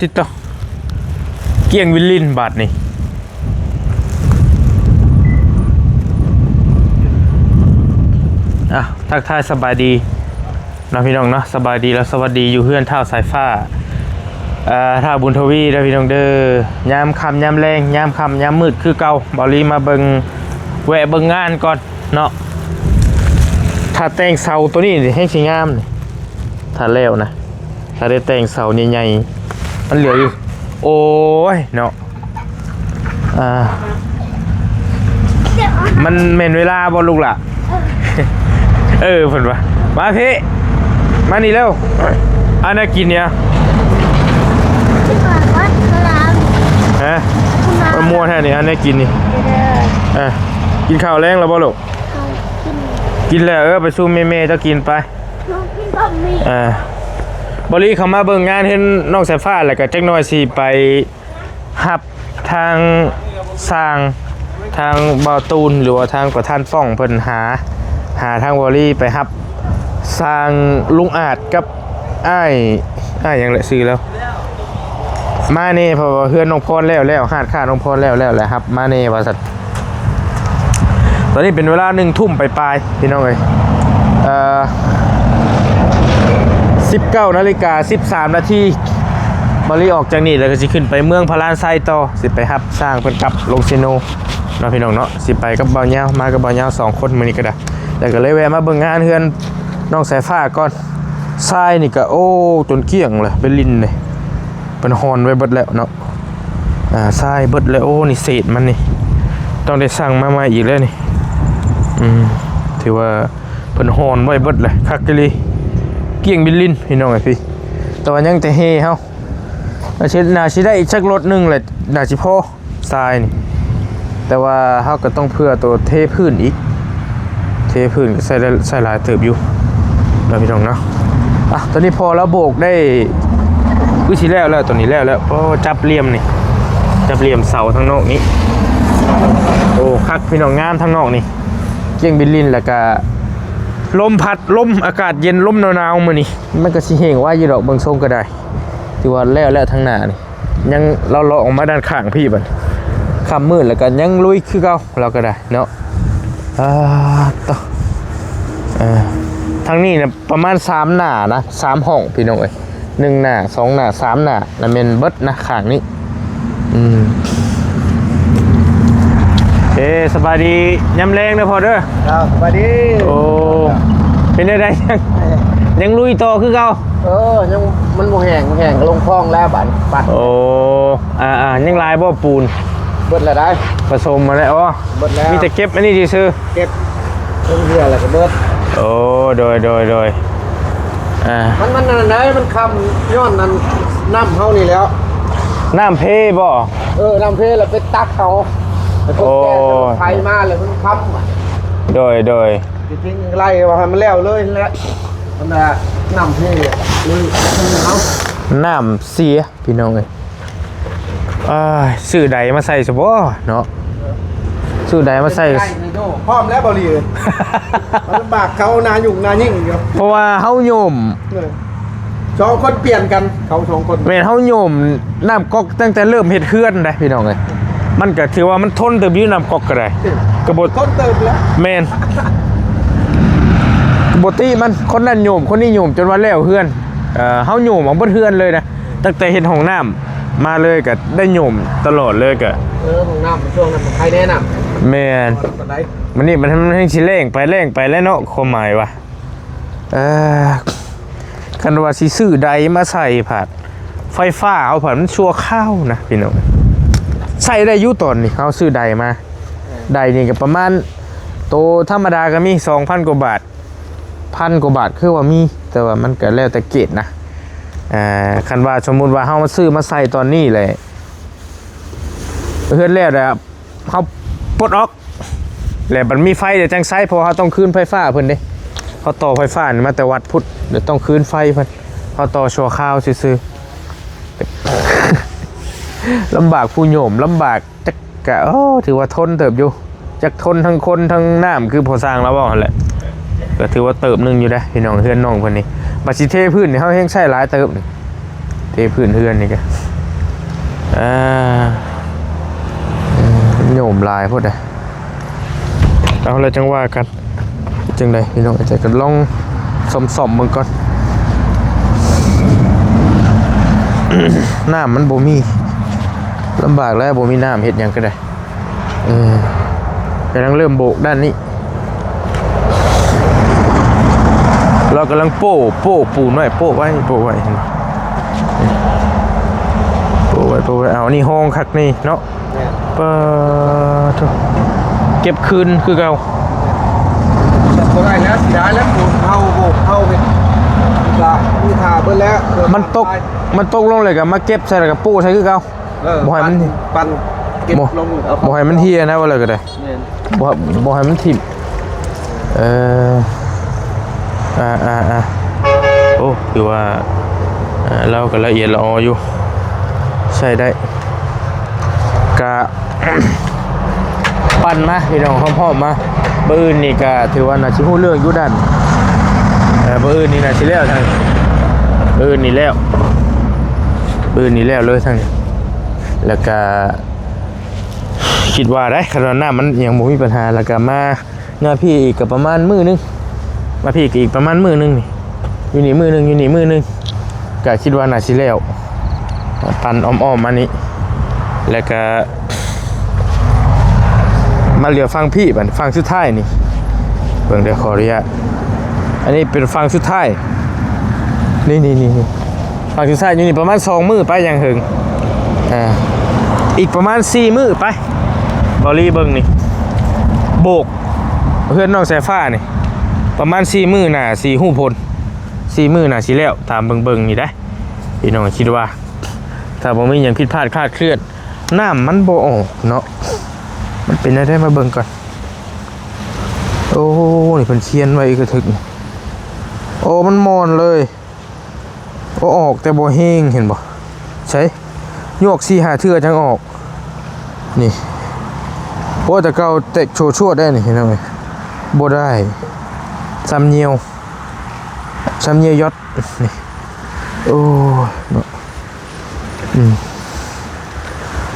ติดต่อเกี่ยงวิลลินบาทนี่ทักทายสบายดีนะพี่น้องเนาะสบายดีแล้วสวัสดีอยู่เพื่อนเท่าสายฟ้าท่าบุญทวีนะพี่น้องเด้อยามค่ำยามแรงยามค่ำยามมืดคือเก่าบอลีมาเบิงแวะเบิงงานก่อนเนาะถ้าแต่งเสาตัวนี้ให้สวยงามนี่ถ้าแล้วนะถ้าได้แต่งเสาใหญ่ๆมันเหลืออยู่โอ้ยเนาะมันเม่นเวลาบอลูกล่ะเพิ่นว่ามาพี่มานี่เร็วอันน่ากินเนี่ยฮะมันมัวแท้นี่อันน่ากินนี่กินข้าวแรงแล้วบ่ลูกกินแล้วไปสู้เมย์จะกินไปบริเขามาเบิ่งงานเห็นน้องสายฟ้าแล้วก็จักหน่อยสิไปหับทางสร้างทางบ่อตูนหรือว่าทางประธานฟ่องเพิ่นหาทางบริไปหับสร้างลุงอาจกับอ้ายอย่างไรซื้อแล้วมาเน่พอเพื่อนน้องพรแล้วหาดค่าน้องพรแล้วแหละครับมาเน่ว่าสัตว์ตอนนี้เป็นเวลา1 ทุ่มไปปลายพี่น้องเอ้ย19:13 นาทีบริออกจากนี่แล้วก็สิขึ้นไปเมืองพารานไซต่อสิไปฮับสร้างเพิ่นกลับลงซิโนเนาะพี่น้องเนาะสิไปกับบ่าวเหย้ามากับบ่าวเหย้า2 คนมื้อนี้ก็ได้แล้วก็เลยแวะมาเบิ่งงานเฮือนน้องสายฟ้าก่อนทรายนี่ก็โอ้จนเกลี้ยงเลยเป็นลิ้นเลยเป็นฮอนไว้เบิดแล้วเนาะทรายเบิดแล้วโอ้นี่เศษมันนี่ต้องได้สั่งมาใหม่อีกแล้วนี่ถือว่าเพิ่นฮอนไว้เบิดเลยคักกะลีเกี่ยงบินลินพี่น้องไอ้พี่แต่ว่ายังแต่เฮเฮาน่าสิได้อีกสักรถนึงแหละน่าสิพอทรายนี่แต่ว่าเฮาก็ต้องเพื่อตัวเทพื้นอีกเทพื้นใส่หลายเติบอยู่แล้วพี่น้องเนาะตอนนี้พอแล้วโบกได้วิธีแล้วตอนนี้แล้วเพราะจับเหลี่ยมนี่จับเหลี่ยมเสาทางนอกนี้โอ้คักพี่น้องงามทางนอกนี่เกี่ยงบินลินแล้วก็ลมพัดลมอากาศเย็นลมหนาวๆมื้อนี้มันก็สิเฮงว่าอยู่ดอกเบิ่งทรงก็ได้ที่ว่าแล้วทางหน้านี่ยังเราเลาะออกมาด้านข้างพี่บัดค่ำมืดแล้วก็ยังลุยคือเก่าเราก็ได้เนาะต่อทางนี้เนี่ยประมาณ3 หน้านะ3 ห้องพี่น้องเอ้ย1 หน้า 2 หน้า 3 หน้าแล้วแม่นเบิดนะข้างนี้สบายดียำแรงนะพอเด้อสบายดีโอ้เป็นได้ยังลุยต่อคือเก่ายังมันบ่แห้งก็ลงคลองแล้วบัดปัดโอ้ยังลายบ่ปูนเบิดแล้วได้ผสมมาแล้วเบิดแล้วมีแต่เก็บอันนี้ซื่อเก็บเรื่อยๆแล้วก็เบิดโอ้โดยมันนั่นได้มันคำย้อนนั้นน้ำเฮานี่แล้วน้ำเพบ่น้ำเพแล้วไปตักเขาไอ้พวกแก่ไฟมาเลยมันคำโดยจริงๆไล่ว่าให้มันแล้วเลยแล้วมันน้ำเพเลยเอาน้ำเสียพี่น้องเลยซื้อใดมาใส่ซะบ่เนาะซื้อใดมาใส่พร้อมแล้วบ่ลีเลยมันลำบากเขานายุ่งนายิ่งอยู่เพราะว่าเฮาโยม2 คนเปลี่ยนกันเขา2 คนแม่นเฮาโยมน้ำก๊อกตั้งแต่เริ่มเฮ็ดเฮือนได้พี่น้องเอ้ยมันก็ถือว่ามันทนเติบอยู่น้ำก๊อกก็ได้กระบทนเติบแล้วแม่นปกติมันคนนั้นโยมคนนี้โยมจนว่าแล้วเฮือนเฮาโยมของเบิดเฮือนเลยนะตั้งแต่เฮ็ดห้องน้ำมาเลยก็ได้โยมตลอดเลยก็ห้องน้ำช่วงนั้นใครแนะนำแม่นมันนี่มันให้สิเร่งไปแล้วเนาะความหมายว่าคันว่าสิซื้อใดมาใส่ผัดไฟฟ้าเอาผัดมันชั่วข้าวนะพี่น้องใส่ได้อยู่ตอนนี้เขาซื้อใดมาใดนี่ก็ประมาณโตธรรมดาก็มี 2,000 กว่าบาท1,000 กว่าบาทคือว่ามีแต่ว่ามันก็แล้วแต่เกรดนะคันว่าสมมุติว่าเฮามาซื้อมาใส่ตอนนี้เลยเฮือนแล้วนะเฮาปลดออกแล้วมันมีไฟเดี๋ยวจังไสเพราะเฮาต้องคืนไฟฟ้าเพิ่นเด้เขาต่อไฟฟ้ามาแต่วัดพุทธเดี๋ยวต้องคืนไฟเพิ่นเขาต่อชั่วคราวซื่อๆลำบากผู้โยมลำบากจักกะถือว่าทนเติบอยู่จักทนทั้งคนทั้งน้ำคือพอสร้างแล้วบ่หั่นแหละก็ถือว่าเติบนึงอยู่ได้พี่น้องเฮือนน้องเพิ่นนี่บัดสิเทพื้นนี่เฮาแฮงใช้หลายเติบนี่ เทพื้นเฮือนนี่ก็โยมลายพวกเด้อเอาละจังว่ากันจังใดพี่น้องจะกันลองสมๆมึงก่อน น้ำมันบ่มีลำบากแล้วบ่มีน้ำเฮ็ดหยังก็ได้กำลังเริ่มโบกด้านนี้เรากำลังโป้ปูนไว้โป้ไว้เห็นไหมโป้ไว้เอานี่ห้องคักนี่เนาะปะทุเก็บคืนคือเก่า บ่ได้แล้วสิได้แล้วปูนเฮาโบกเฮาเป็นละมีทาเบิดแล้วมันตกลงเลยกับมาเก็บใส่กับปูใส่คือเก่าบ่ให้มันปั่นเก็บลงเอา บ่ให้มันเฮียนะว่าเลยก็ได้บ่ให้มันทิ่มโอ้คือว่าเราก็ละเอียดละอออยู่ใช่ได้กะ ปั่นมาพี่น้องพร้อมๆมาเบอร์อื่นนี่ก็ถือว่าน่าสิฮู้เรื่องอยู่ด้านเบอร์อื่นนี่น่าสิแล้วทางเบอร์อื่นนี่แล้วเลยทางนี้แล้วก็คิดว่าได้ขนาดน้ามันยังบ่มีปัญหาแล้วก็มาหน้าพี่อีกก็ประมาณมื้อนึงมาพี่อีกประมาณมื้อนึงนี่อยู่นี่มื้อนึงก็คิดว่าน่าสิแล้วปั่นอ้อมๆมานี่แล้วก็มาเหลือฟังพี่บัดฟังสุดท้ายนี่เบิ่งเดี๋ยวขออนุญาตอันนี้เป็นฟังสุดท้ายนี่ฟังสุดท้ายอยู่นี่ประมาณ2มื้อไปยังหึงอีกประมาณ4มื้อไปบอลี่เบิ่งนี่โบกเพื่อนน้องสายฟ้านี่ประมาณ4มื้อน่ะ4หู้พล4มื้อน่ะสิแล้วตามเบิ่งนี่ได้พี่น้องคิดว่าถ้าบ่มีหยังผิดพลาดคลาดเคลื่อนน้ำมันบ่ออกเนาะมันเป็นได้มาเบิ่งก่อนโอ้นี่เพิ่นเขียนไว้ก็ถึกโอ้มันมอนเลยโอ้ออกแต่บ่แห้งเห็นบ่ใช่โยก4-5เทื่อจังออกนี่โอ้แต่เก่าเตะโชว์ได้นี่เห็นไหมบ่ได้ซ้ำเหี่ยวยอดนี่โอ้เนาะ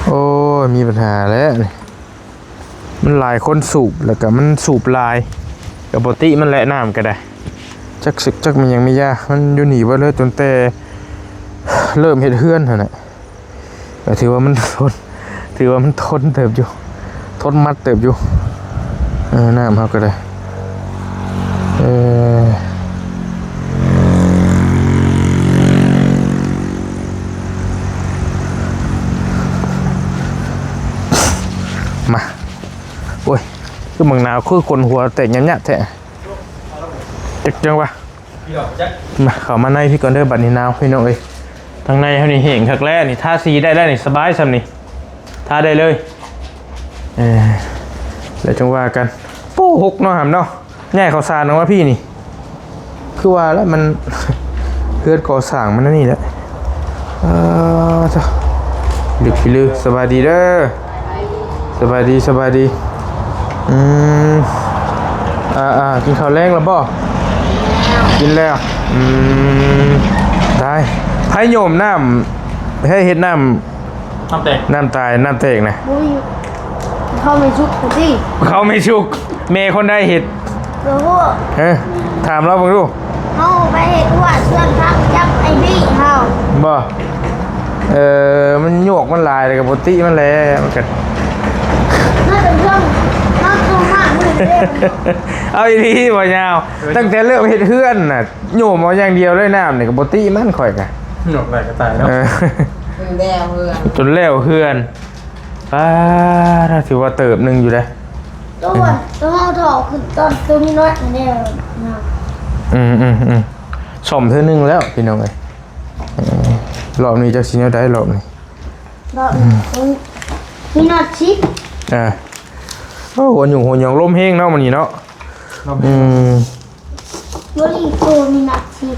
โอ้มีปัญหาแล้วนี่มันหลายคนสูบแล้วก็มันสูบลายกับปกติมันแหละน้ำก็ได้จักสึกจักมันยังไม่ยากมันอยู่หนีว่าเลยจนแต่เริ่มเห็ดเฮือนหั่นน่ะแต่ถือว่ามันทนเติบอยู่ทนมัดเติบอยู่น้ำเขาก็ได้มาโอ้ยคือเมืองหนาวคือคนหัวแตกยันๆแท้จังวะมาเข้ามาในพี่ก่อนเด้อบัดนี้หนาวพี่น้องเอ้ยทางในเฮานี่เห็นคักแรกนี่ทาสีได้แล้วนี่สบายซำนี่ทาได้เลยแล้วจังว่ากันปู้6เนาะหำเนาะง่ายข้าวสารเนาะว่าพี่นี่คือว่าแล้วมันเฮือนก่อสร้างมันนั่นนี่แหละจ้ะลึกพี่ลือสบายดีเด้อสบายดีกินข้าวแรงแล้วบ่กินแล้วได้ไผโยมน้ำให้เฮ็ดน้ำตายน้ำแตกนะเขาไม่ชุกสิเขาไม่ชุกเมย์คนได้เฮ็ดถามเราเบิ่งดูเขาไปเฮ็ดว่าเสื้อพักจับไอ้บี้เฮาบ่มันโยกมันลายเลยกับปกติมันแหละมันก็น่าจะเรื่องน่าจะมากเลยเอาอีทีบ่ยาวตั้งแต่เริ่มเฮ็ดเฮือนน่ะโยมเอาอย่างเดียวเลยน้ำนี่ก็ปกติมันข่อยกะโยกได้ก็ตายเนาะจนแล้วเฮือนถ้าถือว่าเติบนึงอยู่ได้ตัวห้องถอคือตอนตัวมีน้อยแน่สมเท่านึงแล้วพี่น้องเอ้ยรอบนี้จะสิเอาได้รอบนี้มีนัดชิปโอ้หัวหยงลมแห้งเนาะมันนี่เนาะตัวอีกตัวมีนัดชิป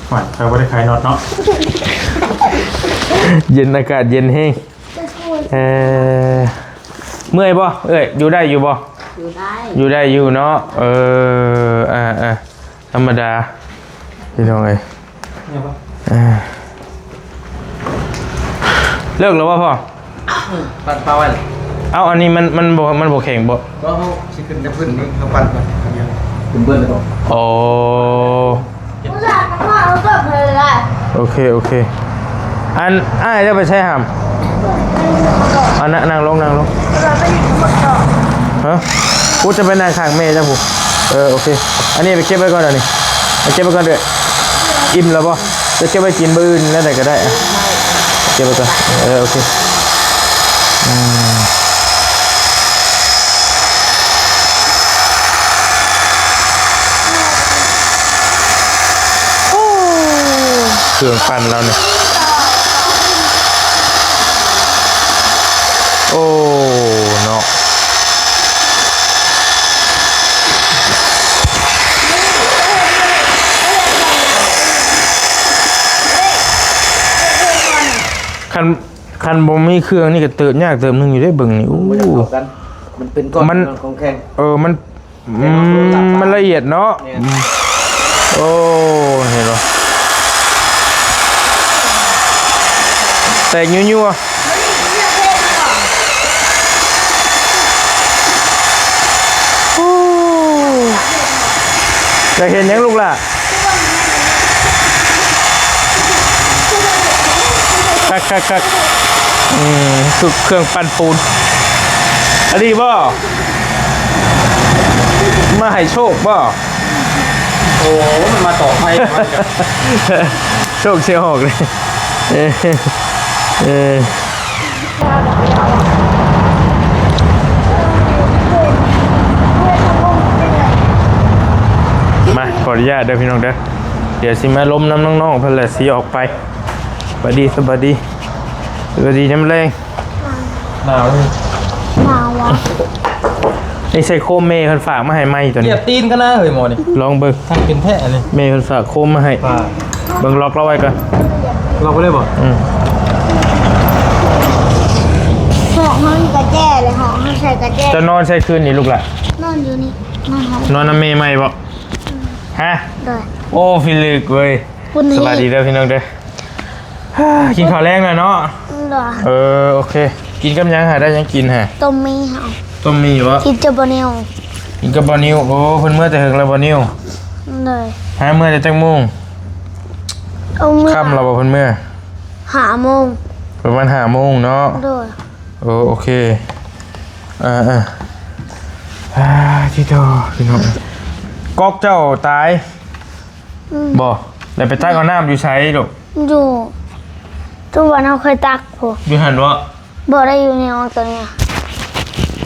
หวานเขาไม่ได้ขายน็อตเนาะเย็นอากาศเย็นแห้งเมื่อยบ่อยู่ได้อยู่บ่อยู่ได้อยู่เนาะธรรมดาพี่น้องเอ้ย เลิกแล้วว่าพ่อ ปั่นเปล่าไว้เลย เอาอันนี้มันบ่แข็งบ่ ก็เขาสิขึ้นจะพื้นนี่เขาปั่นก่อนขึ้นเบิ้ลเลยบอก โอ้ ผู้ชายมันว่าเอาก็เพลินละ โอเคอันอ้ายจะไปใช้หามอันนั่งลง เราไปหมดต่อ ฮะกูจะไปนั่งข้างแม่จ้ะผู้โอเคอันนี้ไปเก็บไว้ก่อนอันนี้ไปเก็บไว้ก่อนเด้ออิ่มแล้วป่ะจะเก็บไว้กินมื้ออื่นแล้วแต่ก็ได้อะเก็บไว้ก่อนโอเคเครื่องปั่นเราเนี่ยโอ้เนาะคันบ่มีเครื่องนี่ก็เติมยากเติมนึงอยู่ได้เบิ่งนี่โอ้ มันเป็นก้อนของแข็ง มันละเอียดเนาะโอ้เห็นบ่แตกยั่วๆโอ้จะเห็นยังลูกล่ะคักสุดเครื่องปั่นปูนอันนี้บ่มาให้โชคบ่ โอ้มันมาต่อไฟ โชคเชียวหอกเลยมาขออนุญาตเด้อพี่น้องเด้อเดี๋ยวสิมาล้มน้ำน้องๆเพื่อนแหละสีออกไปสวัสดีน้ำแรงหนาวเลย มาวะ ไอ้ไซโคมเมย์คนฝากมาให้ไหมตัว เหยี นี้ ยบตีนก็น่าเฮ้ยหมอนี่ ลองเบิ่ง ทำเป็นแท้เลย เมย์คนฝากโคมมาให้เบิ่งล็อกเราไว้ก่อน เราก็ได้บอก หอห้องกระแจเลยหอห้องใส่กระแจ จะนอนใช้คืนนี่ลูกล่ะ นอนอยู่นี่นอนห้อง นอนน้ำเมย์ไหมบ่ฮะ เลย โอ้ฟิลึกเว้ย คุณ สวัสดีเด้อพี่น้องเด้อกินข้าวแรงหน่อยเนาะ เลย โอเคกินกับยังหาได้ยังกินฮะ ต้มมีเหรอ ต้มมีวะ กินจะบะเนียว กินกับบอนิวโอ้เพิ่นเมื่อแต่เฮิงแล้วบอนิว เลย หาเมื่อแต่จังโมง เอาเมื่อ ค่ำเราบ่เพิ่นเมื่อ 5 โมง ประมาณ5 โมงเนาะ เลย โอเคที่โตพี่น้องก๊อกเจ้าตายบ่แล้วไปตักเอาน้ำอยู่ไสลูก อยู่ตัววันเราเคยตักผม อยู่หั่นวะ บ่ได้อยู่ในห้องตัวเนี้ย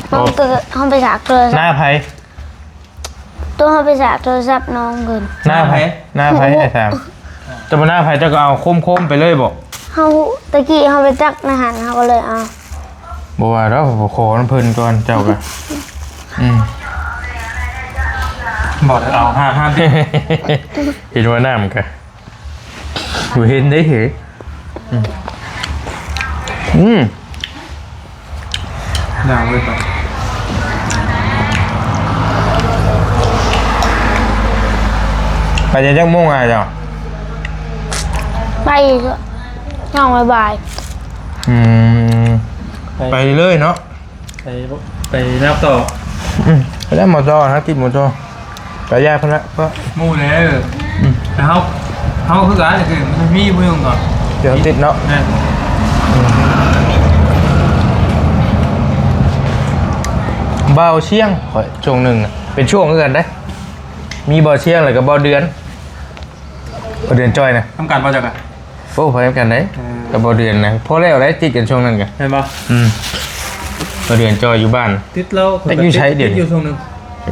ห้องไปฉากโทร ห ศั น้า พท์ ไผ ตัวห้องไปฉากโทรศัพท์น้องเกิน หน้าไผไอ้แซมจะมาหน้าไผเจ้าก็เอาคมๆไปเลยบ่ เฮาตะกี้เฮาไปตักอาหารเฮาก็เลยเอา บ่ว่าแล้วบ่ขอน้ำเพิ่นก่อนเจ้าก็บอกเอาห้า เห็นว่าน้ำกะอยู่เห็นได้เหรอหนาวเลยปะ ไปจะจักโมงอ่ะเจ้า ไปน้องบ่าย ไปเลยเนาะ ไปนับต่อ ไปได้หมดจอฮะติดหมดจอไปยากเพิ่นละก็ มู่เลยแต่เขาคือการคือมันมีผู้ยงก่อน เดี๋ยวติดเนาะเบาเชียงขอช่วงหนึ่งน่ะเป็นช่วงเงินได้ มีเบาเชียงเลยกับเบาเดือนเบาเดือนจอยนะ ทำการมาจากอะ โอ้พอกันได้กับเบาเดือนนะพอแล้วได้ติดกันช่วงนั้นกัน เห็นปะ เบาเดือนจอยอยู่บ้าน ติดแล้ว แต่อยู่ใช้เดี๋ยว อยู่ช่วงนึง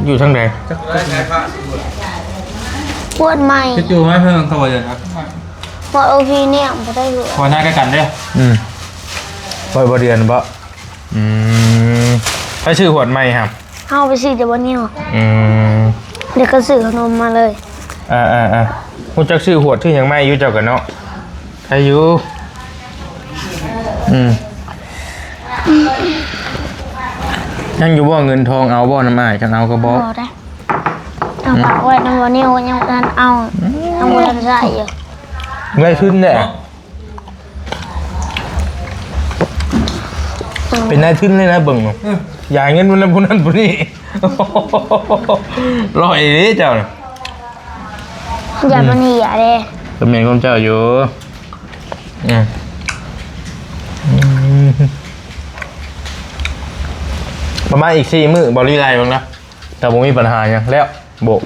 อยู่ทั้งใด ปวดใหม่ ติดอยู่ไหมเพื่อนเขาบอกอย่างครับ ปวดโอพีเนี่ยบ่ได้อยู่ พอหน้าใกล้กันเด้อ บ่เบาเดือนบ่ถ้าชื่อหวดใหม่ครับ เฮาไปซื้อแต่บ่เนี่ย Ừ. เดี๋ยวก็ซื้อขนมมาเลย ฮู้จักชื่อหวดชื่อหยังไม่อยู่เจ้ากันเนาะใครอยู่ยังอยู่บ่เงินทองเอาบ่น้ำอ้ายกันเอาก็บ่ บ่ได้เอาฝากไว้นำบ่เนี่ยยังบ่ทันเอายังบ่ทันใช้อยู่ ไงขึ้นแน่โอ้ เป็นนายทุนเลยนะเบิ่งอย่าเงินมันนั้นผู้นั้นผู้นี้ลอยนี่เจ้าน่ะ อย่ามันเหี้ยเลย ก็มีความเจ้าอยู่ประมาณอีก4 มื้อบริไลบ้างนะแต่ผมมีปัญหาอย่างแล้วโบก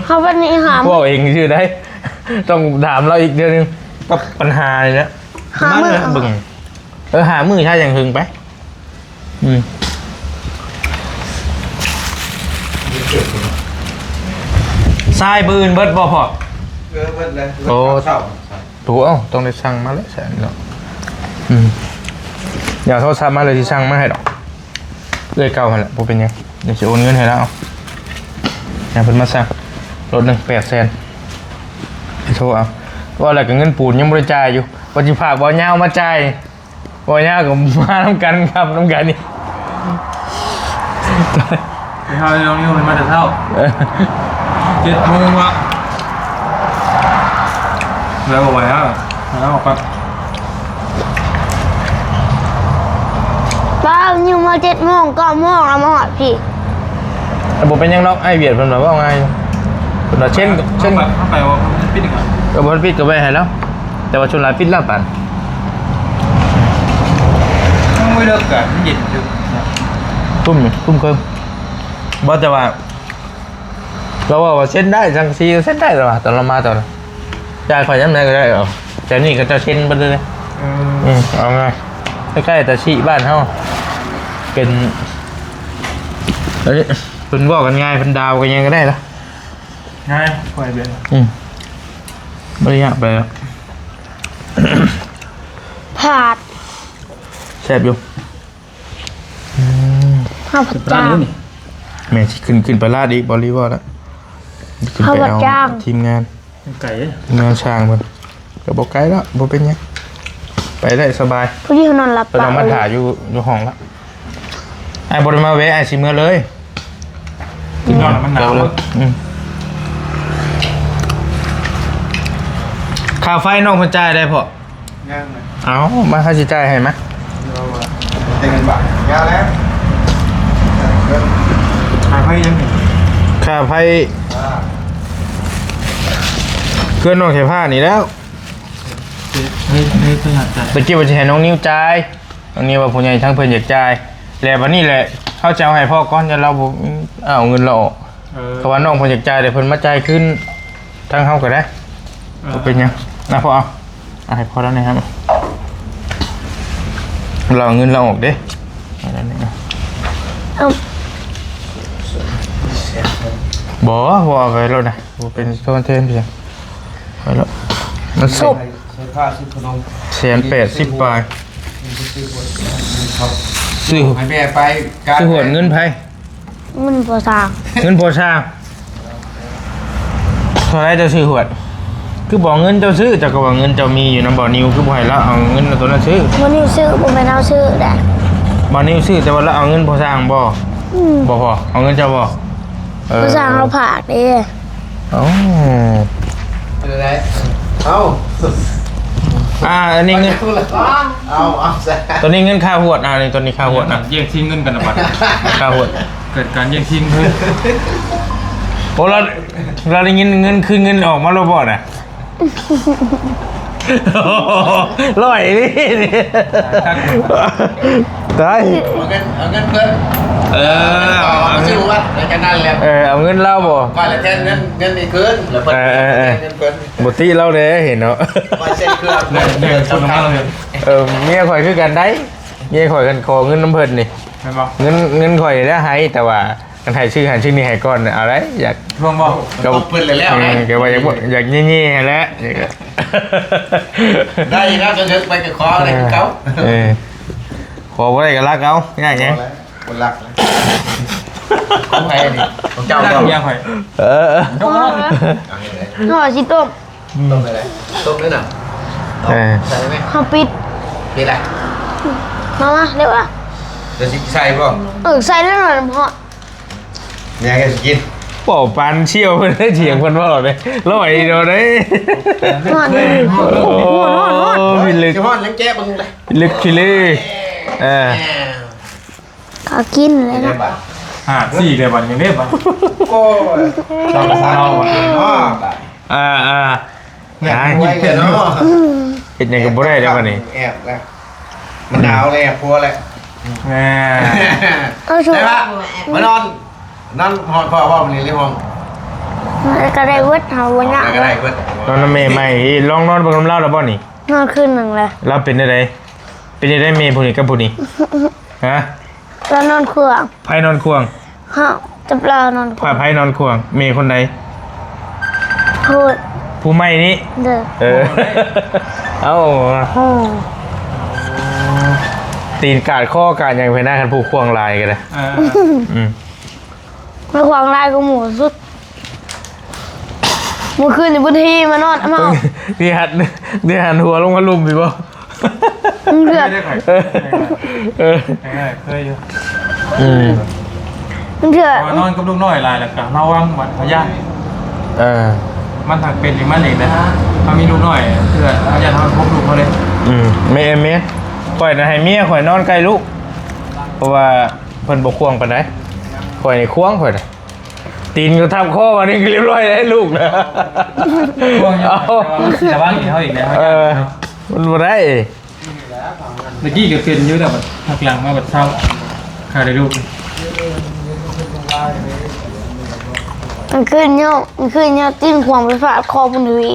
เขาวันนี้หาม พวกเองชื่อได้ ต้องถามเราอีกเดือนนึงก็ปัญหาเลยนะ หามือ บึงหามือใช่อย่างหึงไปทรายปืนเบิดบ่พอ เบิดเลย โอ้ เศร้า ถูกต้องได้สั่งมาเลยแสนเนาะอย่าโทษซ้ำมาเลยที่สั่งมาให้ดอกเลยเก่าหันแหละผมเป็นยังเดี๋ยวจะโอนเงินให้แล้วอย่าเพิ่นมาสั่งรถ1 800,000ไปโทรเอาว่าอะไรกับเงินปูนยังบริจายอยู่วันที่ฝากบอลเงามาจ่ายบอลเงากับมาทำกันครับทำกันนี่ ไปเท่าน้องนิ้วมันมาแต่เท่า7 โมงวะแล้วบอกไว้แล้วออกไป ป้าอยู่มา7 โมง9 โมงแล้วมาหอดพี่ แต่ผมเป็นยังนอกไอเวียดเพิ่นแบบว่าไงเพิ่นว่าเช่น เข้าไปว่ามันปิดอีกแล้ว ก็บ่ปิดก็ไว้ให้แล้ว แต่ว่าช่วงหลายปิดแล้วปัน ไม่เลิกกันมันเย็นอยู่ ทุ่มเคิมบ่แต่ว่าเราว่าเส้นได้จังซีเส้นได้หรอตอนเรามาตอนจ่ายข่อยยังไงก็ได้เหรอแต่นี่ก็จะเส้นไปเลยเอาไงใกล้ๆแต่ชีบ้านเฮาเป็นเอ้ยเพิ่นบอกกันง่ายเพิ่นดาวกันยังก็ได้ละ ง่ายปล่อยเบียร์ ไม่ได้ยากไปแล้ว ผาด แซ่บอยู่ ข้าวผัด ร้าน จ้าง นี้นี่ แม่สิขึ้นไปลาดอีกบริวารแล้วขึ้นไป เขาว่า เอา จ้าง ทีมงาน ไก่ งานช่างมันก็บอกไกลแล้วบอกเป็นยังไปได้สบาย ผู้ที่เขานอนหลับ ตอน ตา เรามาถ่ายอยู่ห้องแล้วไอ้บริมาเวะไอ้สิเมื่อเลย กินนอนมันหนาว เลยค่าไฟน้องเพันจ่ายได้พอ ง่ายเลย เอามาค่าใช้จ่ายให้ไหม เต็มบาทยาแล้วเงิน หาให้ยังไง ค่าไฟเคลื่อนน้องใช้ผ้านี่แล้ว นี่ตัวหยาดใจ ตะกี้ว่าจะให้น้องนิ้วจ่ายน้องนิ้วว่าผู้ใหญ่ทั้งเพิ่นอยากจ่ายแล้ววันนี้แหละเขาจะเอาให้พ่อก้อนจะเราบ่เอาเงินเราออกเขาว่าน้องเพิ่นอยากจ่ายแต่เพิ่นมาจ่ายขึ้นทั้งเฮาก็ได้บ่เป็นหยังนะพ่อเอาให้พ่อแล้วนะครับเราเอาเงินเราออกเด้เอาแล้วนี่นะ เอา บ่เอาไปแล้วนะบ่เป็นโซนเทนเพียงไปแล้วมันสิ ใช้ผ้าซื้อขนม 180 บาทซื้อ ให้แม่ไปการ ซื้อหวดเงินไผ มันพอสร้าง เงินพอช่างเท่าไรจะซื้อหวดคือบอกเงินเจ้าซื้อเจ้าก็บอกเงินเจ้ามีอยู่นะบ่อนิวคือบ่ให้แล้วเอาเงินตัวนั้นซื้อ วันนี้ซื้อผมไปเอาซื้อได้ บ่อนิวซื้อแต่ว่าเราเอาเงินพอช่างบ่บ่พอเอาเงินเจ้าบ่ พอสร้างเราผากเด้ อ๋อ เป็นอะไรเอา อันนี้เงิน เอาแซ่ ตัวนี้เงินค่าหวดนี่ตัวนี้ค่าหวดนะ แย่งทิ้งเงินกันนะบัด ค่าหวด เกิดการแย่งทิ้งเพื่อ โอ้เราได้เงินคืนเงินออกมาแล้วบ่น่ะ ร้อยนี่ตาย เอาเงินเพิ่ม เอาซื้อวัดแล้วกันนั่นแหละ เอาเงินเล่าบ่ ว่าแล้วแทนเงินนี่คืนแล้วเพิ่นเงินเพิ่น บ่ตีเล่าเลยเห็นเนาะ ว่าเส้นเครื่อง เดินชนน้ำมันเลย เมียข่อยคือกันได้เมียข่อยกันขอเงินน้ำเพิ่นนี่ เห็นป่ะ เงินข่อยได้ให้แต่ว่ากันให้ชื่อหันชื่อนี่ให้ก่อนเอาไรอยาก ช่วงบ่ ก็เพิ่นแล้วไง ก็ว่าอยากเงี้ยๆให้แล้ว ได้แล้วจะนึกไปกับคออะไรกับเขา ขอบ่ได้ก็รักเอาง่ายไง คนรักของใครนี่ของเจ้า ได้ เจ้า ยังไง เออ ยกมา หน่อชิต้ม ต้มอะไรต้มด้วยน่ะใส่ไหม ข้าวปิด นี่แหละ มาเดี๋ยวอ่ะ จะใส่ป่ะ ใส่แล้วหน่อยน้ำพอ เนี่ยแกจะกิน ป่อปันเชี่ยวเพิ่นได้เถียงเพิ่นว่าเลยร้อยเดียวได้ หน่อย โอ้พี่ลึก เฉพาะเลี้ยงแกะบึงเลย ลึกขี้ลือเขากินเลยนะ 4เดือนวันยังได้บ่ โอ้ย เราเศร้าอ่ะ เนาะ ได้ ไว้เนาะ เฮ็ดหยังก็บ่ได้เด้อบัดนี้ แอบแล้วมันหนาวเลยแอบพัวเลย แม่ เอาชุด ได้ปะมานอนนั่นห้องพ่อมันนี่เรียกห้อง ก็ได้เวิร์ดเฮาวันนี้ ก็ได้เพื่อน นอนน้ำเมย์ใหม่ลองนอนเบิ่งน้ำเล่าแล้วบ่นี่ นอนคืนหนึ่งเลย เราเป็นได้เป็นได้เมย์ผู้นี้กับผู้นี้ฮะ แล้วนอนเครื่อง ไผนอนควง ฮะจับเรานอนเครื่ ไผนอนควงเมย์คนใด พูด ผู้ใหม่นี้ เด้อ เอ้า โอ้ ตีนกาดข้อกาดอย่างไปหน้าคันผู้ควงลายกันเลยอืม ไม่ควางลายก็หมูสุดเมื่อคืนอยู่บนที่มานอนมา นี่หันหัวลงมาลุมพี่บ่ เดือด เคยอยู่ อืม เดือด นอนกับลูกน้อยหลายแล้วก็ระวังมันพยาธิ มันถักเป็นหรือมันเองนะถ้ามีลูกน้อยเพื่อนพยาธิทำพบลูกเขาเลย เมย์ข่อยนะให้เมียข่อยนอนใกล้ลูกเพราะว่าเพิ่นบ่ควงปานใดข่อยนี่ควงข่อยน่ะตีนก็ทับคอมานี่เรียบร้อยแล้วลูกนะ พวกนี้ระวังอีกเขาอีกแล้ว มันบ่ได้ เมื่อกี้ก็เป็นอยู่แต่แบบหักหลังมาแบบเศร้าขาดได้ลูก มันคืนเนี่ยติ้นควงไปฝาดคอบนที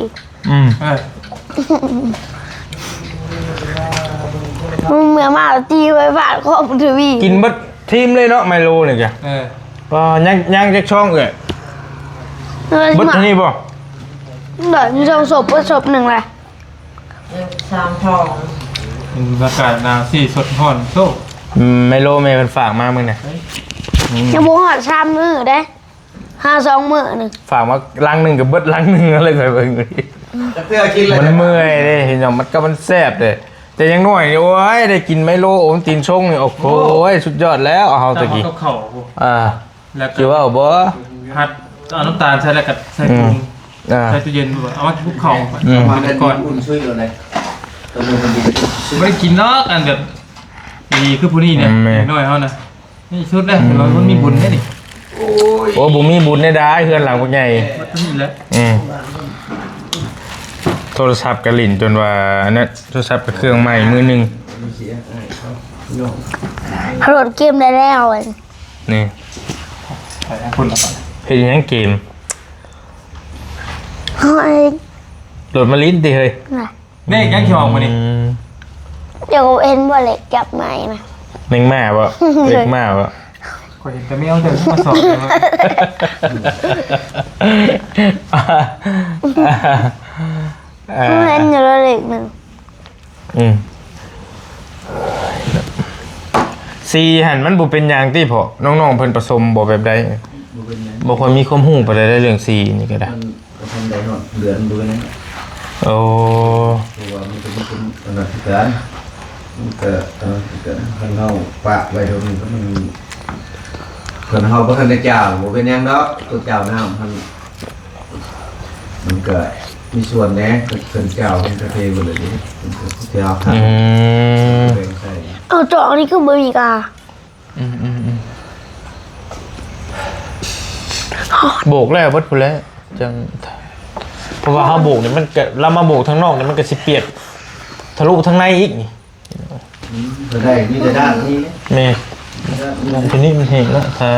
มึงเมื่อมาตีไว้ฝาดคอบนที กินเบิดทีมเลยเนาะไมโลนี่จ้ะยังจักช่องเอ้ยเบิดนี่บ่ เดี๋ยวมีศพหนึ่งเลย อากาศหนาวสี่สดห่อนโซ่ ไมโลเมย์เพิ่นฝากมามื้อน่ะ ยังบ่หอดชามมือได้52 มื้อนึง ฝากมาลังหนึงกับเบิดลังหนึงอะไรไปเบิ่งดิ จะเพื่อกินเลย มันเมื่อยเด้เห็นจังมันแซ่บเด้แต่ยังน้อยนี่โอ้ยได้กินไมโลโอมตีนชงนี่โอ้โหสุดยอดแล้วเอาตะกี้ กับเข่า แล้วคิดว่าบ่ ฮัดเอาน้ำตาลใส่แล้วก็ใส่ถุงใส่ตู้เย็นเอามาคุกเข่า มาได้ก่อนอุ่นช่วยเลยตัวมือมันดี ไม่ได้กินเนาะกันแบบดีคือผู้นี้เนี่ยน้อยเขานะนี่ชุดแรกเรามันมีบุญแค่นี่ โอ้บ่มีบุญได้ได้เฮือนหลังบ่ใหญ่ มันต้องมีแล้ว โทรศัพท์กระลิ่นจนว่าอันนั้นโทรศัพท์กับเครื่องใหม่มือหนึง โหลดเกมได้แล้วอัน นี่ ใส่คนละ เฮ็ดหยังเกม เฮ้ย โหลดมาลิ้นติเฮ้ย น่ะ นี่ยังขี้ออกมาดิ เดี๋ยวเห็นบ่เหล็กจับไม้นะ เล็งมาบ่เล็กมาบ่ ก็เห็นแต่ไม่เอาเดี๋ยวมาสอบเลย เห็นอยู่แล้วเหล็กหนึ่ง ซีหันมันบ่เป็นหยังติพอน้องๆเพิ่นผสมบ่แบบใดบ่ค่อยมีความรู้ปานใดเรื่องซีนี่ก็ได้ มันทำได้หน่อยเหลือนดูนะ โอ้ เพราะว่ามันจะเป็นขนาดที่กันมันก็ข้างนอกปะไว้ตรงนี้ก็มันส่วนเขาบ่ทันได้เจ้าบ่เป็นยังดอกตัวเจ้าน้ำมันก็มีส่วนแน่เพิ่นเจ้าเพิ่นกระเทยบ่เลยนี่เจ้าครับเป็นใช่ เอาจอกนี่คือบ่มีกา โบกแล้วเบิดพุ่นแล้วจังเพราะว่าเฮาโบกนี่มันก็เรามาโบกทางนอกนี่มันก็สิเปียกทะลุทางในอีกนี่ ก็ได้มีแต่ด้านนี้ แม่ทีนี้มันเห็นแล้วถ้า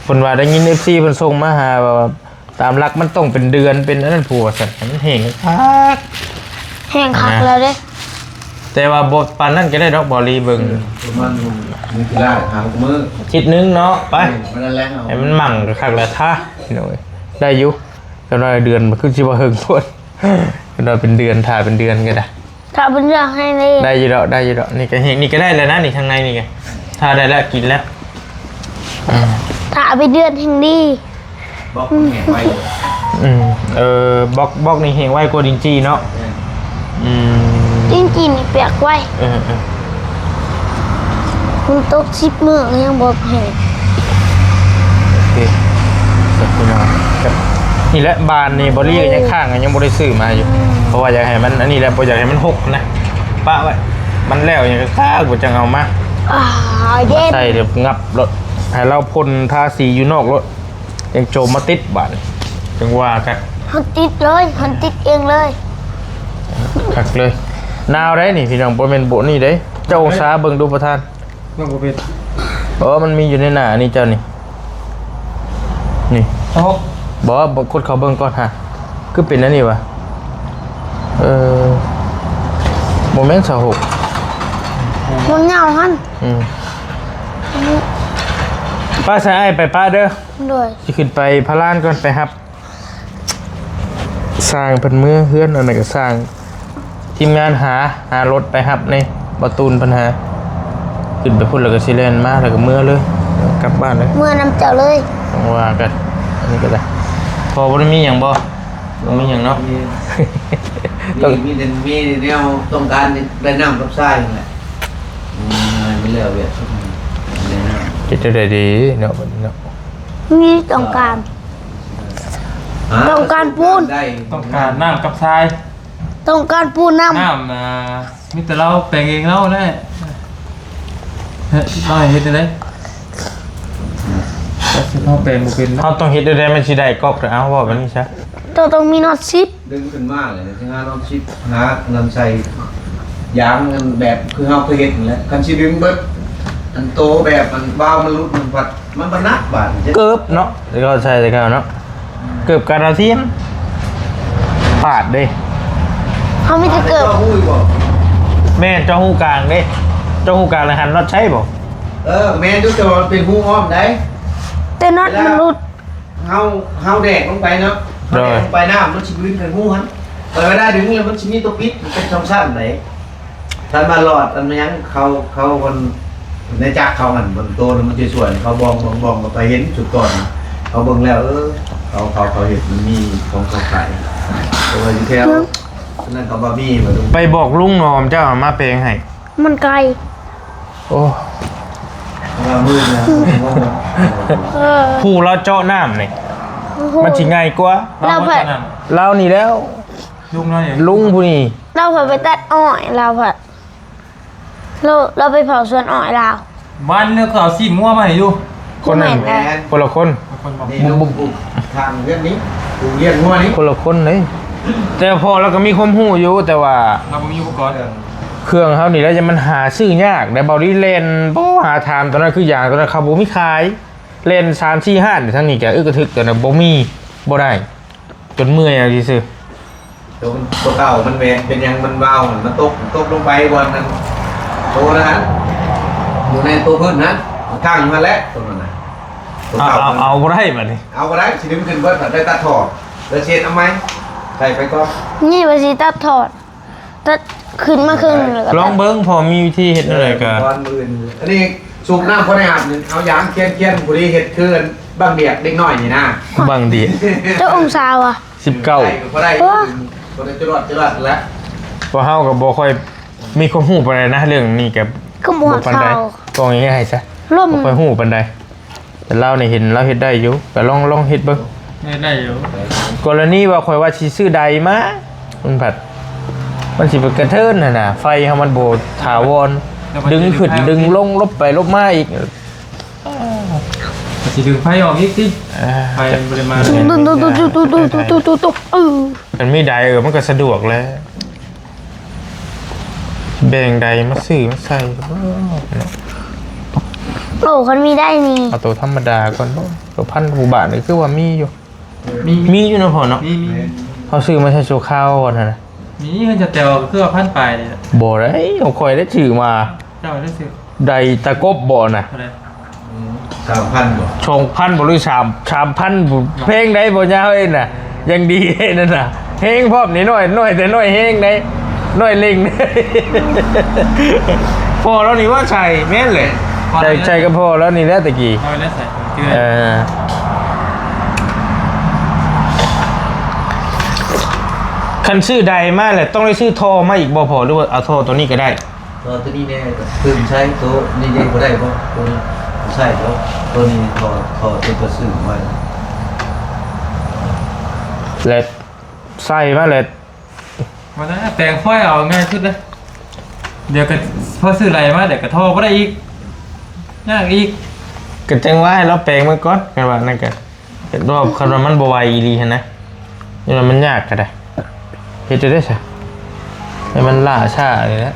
เพิ่นว่าได้ยิน FC เพิ่นส่งมาหาว่าตามหลักมันต้องเป็นเดือนเป็นอันนั้นผัวสั่นมันเห็นคัก แห้งคักแล้วเด้ แต่ว่าบ่ปานนั้นก็ได้ดอกบ่รีเบิ่ง ประมาณมีกีฬาหางมือ คิดนึงเนาะไป มันนั่นแหละ ให้มันมั่งคักแล้วท่าพี่น้อยได้อยู่ก็น้อยเดือนมันคือสิบ่เฮิงพุ่นก็น้อยเป็นเดือนถ่ายเป็นเดือนก็ได้ ถ้าเป็นเรื่องให้เลย ได้อยู่ดอกนี่ก็เห็นนี่ก็ได้แล้วนะนี่ข้างในนี่ไงถ้าได้แล้วกินแล้ว ถ้าไปเดือนแห่งดี บอกแหงไว้ บล็อกนี่เฮงไว้กว่าดินจีเนาะ จริงๆนี่เปียกไว้ มันตก10 มื้อยังบ่แห้ง โอเคสักพี่น้องครับ นี่แหละบานนี่บริก็ยังข้างยังบริซื้อมาอยู่เพราะว่าอยากให้มันอันนี้แหละบ่อยากให้มันหกนะป้าไว้มันแล้วอย่างข้างบ่จังเอามา เย็น ใส่เดี๋ยวงับรถให้เราพ่นทาสีอยู่นอกรถยังโจมมาติดบานจังว่ากัน หันติดเลยหันติดเองเลย คักเลยนาวได้นี่พี่น้องบ่แม่นโบนี่เด้เจ้าองศาเบิ่งดูประธาน เรื่องบ่เป็น มันมีอยู่ในหน้านี่เจ้านี่นี่ โอ้ บอกว่าคนเขาเบิ่งก่อนฮะคือเป็นอันนี้วะโมเมนต์26 มันเหงาหัน ป้าใส่ไอ้ไปป้าเด้อ ด้วย จะขึ้นไปพารานก่อนไปครับสร้างเพิ่นมือเฮือนอันไหนก็สร้างทีมงานหารถไปครับในประตูนปัญหาขึ้นไปพุ่นแล้วก็สิแล่นมาแล้วก็เมื่อเลยกลับบ้านเลย เมื่อนำเจ้าเลย ต้องว่ากันอันนี้ก็ได้พอบ่ได้มีหยังบ่บ่มีหยังเนาะ มีแนวต้องการได้น้ำกับทรายนั่นแหละไม่เลือกเวียดได้น้ำ คิดได้ดีเนาะบัดนี้เนาะ มีต้องการ ต้องการปูน ได้ ต้องการน้ำกับทราย ต้องการปูน้ น้ำมีแต่เราแปลงเองเราแน่เฮ้ยเราเฮ็ดได้แต่สิเราแปลงบ่เป็น เฮาต้องเฮ็ดได้มันสิได้กอกเอาว่าแบบนี้ซะ ำเจ้าต้องมีน็อตซิป ดึงขึ้นมากเลยที่งานน้องชิดหาน้ำใส่ยางกันแบบคือเฮาเคยเห็นนั่นแหละคันชิดึงเบิดอันโตแบบมันบ้ามันรุดมันพัดมันบรรนักบาด เกิบเนาะแล้วก็ใช่แต่ก็เนาะเกิบการาเทียมปาดเด้ เขาไม่จะเกิด หุ้ยบ่ แม่นเจ้าฮู้กลางเด้เจ้าฮู้กลางแล้วหันน็อตใช่บ่ แม่ยุทธจรเป็นผู้อ้อมได้ แต่น็อตมันรุด เฮาแดกลงไปเนาะเฮาแดกลงไปน้ำมันชิวิ่งกันหู้หันไปไม่ได้ดึงแล้วมันชิมีตัวปิดมันเป็นช่องสั้นไหนท่านมาหลอดอันยังเขาคนในจักเขาหันบนโตมันจะสวยเขาบองมาไปเห็นจุดก่อนเขาเบิ่งแล้วเขาเห็นมันมีของเขาขายตัวอยู่แถวนั่นเขาบะมี่มาดู ไปบอกลุงนอมเจ้ามาแปลงให้ มันไกล โอ้ มามืดนะ ผู้เราเจาะน้ำนี่มันสิง่ายกว่า เราผัด เรานี่แล้ว ลุงน้อยอย่าง ลุงผู้นี้ เราผัดไปตัดอ้อยเราผัดเราไปเผาสวนอ้อยเรา บ้านเลือกเอาสีม่วงมาให้อยู่ คนนั้น แมน คนละคน คนบอก นี่ลูกปลูกทางเรื่องนี้ปลูกเลี้ยงงัวนี้ คนละคนเลยแต่พอเราก็มีความรู้อยู่แต่ว่า เราบ่มีอุปกรณ์ เครื่องเขานี่แล้วจะมันหาซื้อยากในบอดี้เลนบ่หาทามตอนนั้นคืออย่างตอนนั้นเขาบ่มีขายเลน3-4-5นี่ทั้งนี้แกกระทึกแต่นะบ่มีบ่ได้จนเมื่อยอ่ะดิซื่อ ตัวเก่ามันเป็นยังมันเบามันตกลงไปวันนั้นโตนะฮะอยู่ในตัวพื้นนั้นข้างอยู่มาแล้วตัวนั้นนะตัวเก่า เอาบ่ได้บัดนี้ เอาก็ได้สิดึงขึ้นเบิดได้ตัดถอดแล้วเช็ดเอาไหมใส่ไปก็ นี่ไปสิตัดถอดตัดขึ้นมาครึ่งหนึ่งแล้วก็ ลองเบิ่งพอมีวิธีเฮ็ดอะไรก็ วันมื่นอันนี้สูบน้ำเขาได้อาบหนึ่งเอายางเคียนบุรีเห็ดคืนบางเดียกเด็กน้อยนี่นะ บางดี เจ้าองศาว่ะ ก็ได้ก็ได้จรวดแล้ว พอเฮาก็บ่ค่อยมีความรู้ปานใดนะเรื่องนี้ก็ ก็หมวด ปานใด เขา ก็ง่ายๆซะ ร่ม บ่ค่อยรู้ปานใดแต่เรานี่เห็นเราเฮ็ดได้อยู่ก็ลองเฮ็ดเบิ่ง ได้อยู่ กรณีว่าข่อยว่าสิซื้อใดมามันผัดมันสิเป็นกระเทินน่ะนะไฟเฮามันโบถาวรดึงขึ้นดึงลงลบไปลบมาอีก สิดึงไฟออกอีกติไฟปริมาณ ตุ๊ตุ๊มันไม่ได้มันก็สะดวกแล้วแบ่งใดมาซื้อมาใส่ โอ้คนมีได้นี่ เอาตัวธรรมดาก่อนตัวพันกว่าบาทนี่คือว่ามีอยู่ มี มีอยู่นะพ่อเนาะ มี เขาซื้อมาใช้โชว์ข้าวก่อนนะ มีเงินจะแตวคือว่าพันปลายนี่แหละ บ่ได้เอาข่อยได้ถือมา เจ้าได้ซื้อ ใดตะกบบ่น่ะ เท่าไหร่ 3,000บ่ ชงพันบริ3,000เพลงได้บ่ยาวเองน่ะยังดีนั่นน่ะเพลงพร้อมนี่น้อยแต่น้อยเฮงได้น้อยเล่ง พอแล้วนี่ว่าใช่แม่นเลยใช่ก็พอแล้วนี่แหละตะกี้ เอาไปแล้วใส่เกลือ คันซื้อใดมาแหละต้องได้ซื้อโทรมาอีกบ่พอหรือว่าเอาโทรตัวนี้ก็ได้ ตัวนี้แน่ตื่นใช้ตัวนี่ยังบ่ได้บ่ตัวนี้ใช่ตัวนี้พอเป็นตัวซื้อมา และใส่มาเลย มาแล้วแต่งค่อยเอาง่ายสุดเลยเดี๋ยวก็พอซื้ออะไรมาเดี๋ยวก็โทรก็ได้อีกยากอีก ก็จังว่าให้เราแปลงมันก่อนกันว่านั่นกันรอบคันว่ามันบ่ไหวอีหลีหั่นนะนี่มันยากก็ได้เฮ็ดจะได้ซะให้มันล่าช้าเลยนะ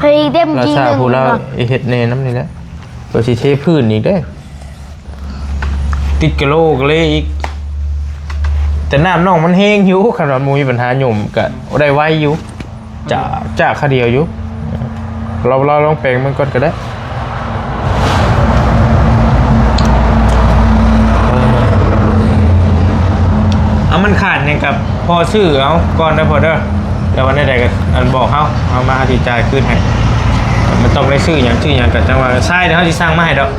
เฮ้ยเต็ม ล่า จริง ช้า เลย ผู้เราเฮ็ดแน่น้ำนี่แหละตัวสิเทพื้นอีกเด้อติดกะโหลกเลยอีกแต่น้ำน้องมันแห้งอยู่คันว่าบ่มีปัญหาหยุ่มก็ได้ไวอยู่จะคาเดียวอยู่เราลองแปลงมันก่อนก็ได้เอามันขาดเนี่ยกับพอซื้อเอาก่อนนะพอเด้อเดี๋ยววันใดๆก็อันบอกเอามาอธิจ่ายคืนให้มันต้องได้ซื้ออย่างกับจังหวะใช่เดี๋ยวเขาจะสร้างมาให้ดอก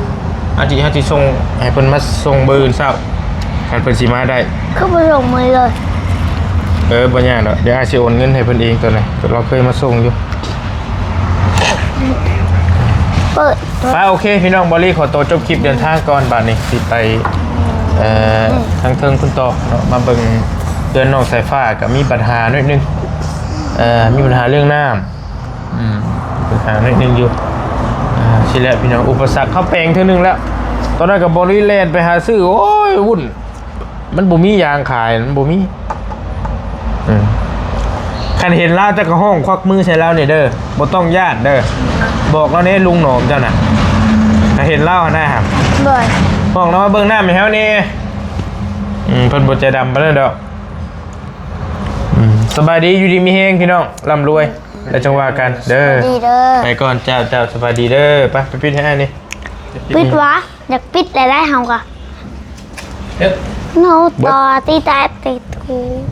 อาทิเขาจะส่งให้เพิ่นมาส่งเบอร์เช้าการเพิ่นสิมาได้ คือไปส่งมือเลย บ่ยากดอกเดี๋ยวอาสิโอนเงินให้เพิ่นเองตัวไหนเราเคยมาส่งอยู่ เปิด ไปโอเคพี่น้องบอลลี่ขอตัวจบคลิปเดินทางก่อนบัดนี้สิไปทางเทิงคุณต่อเนาะมาเบิ่งเดือนน้องสายฟ้าก็มีปัญหาหน่อยนึงมีปัญหาเรื่องน้ำปัญหาหน่อยนึงอยู่สิแหละพี่น้องอุปสรรคเข้าแปลงเท่านึงแล้วตอนนั้นกับบริแลนด์ไปหาซื้อโอ้ยวุ่นมันบ่มียางขายมันบ่มีคันเห็นแล้วจะกระห้องควักมือใส่แล้วเนี่ยเด้อบ่ต้องญาติเด้อบอกแล้วเนี่ยลุงหนอมเจ้าน่ะถ้าเห็นเล่านะครับ เปิด บอกแล้วว่าเบิ่งหน้าไม่แห้วนี่เพิ่นบ่ใจดำปานนั้นดอกสบายดีอยู่ดีมีแฮงพี่น้องร่ำรวยแล้วจังว่ากันเด้อ ดีเด้อ ไปก่อนเจ้าสบายดีเด้อไปปิดให้อันนี้ ปิดวะอยากปิดอะไรได้เฮากะ เอ๊ะ โนต่อตีแต่ติดกู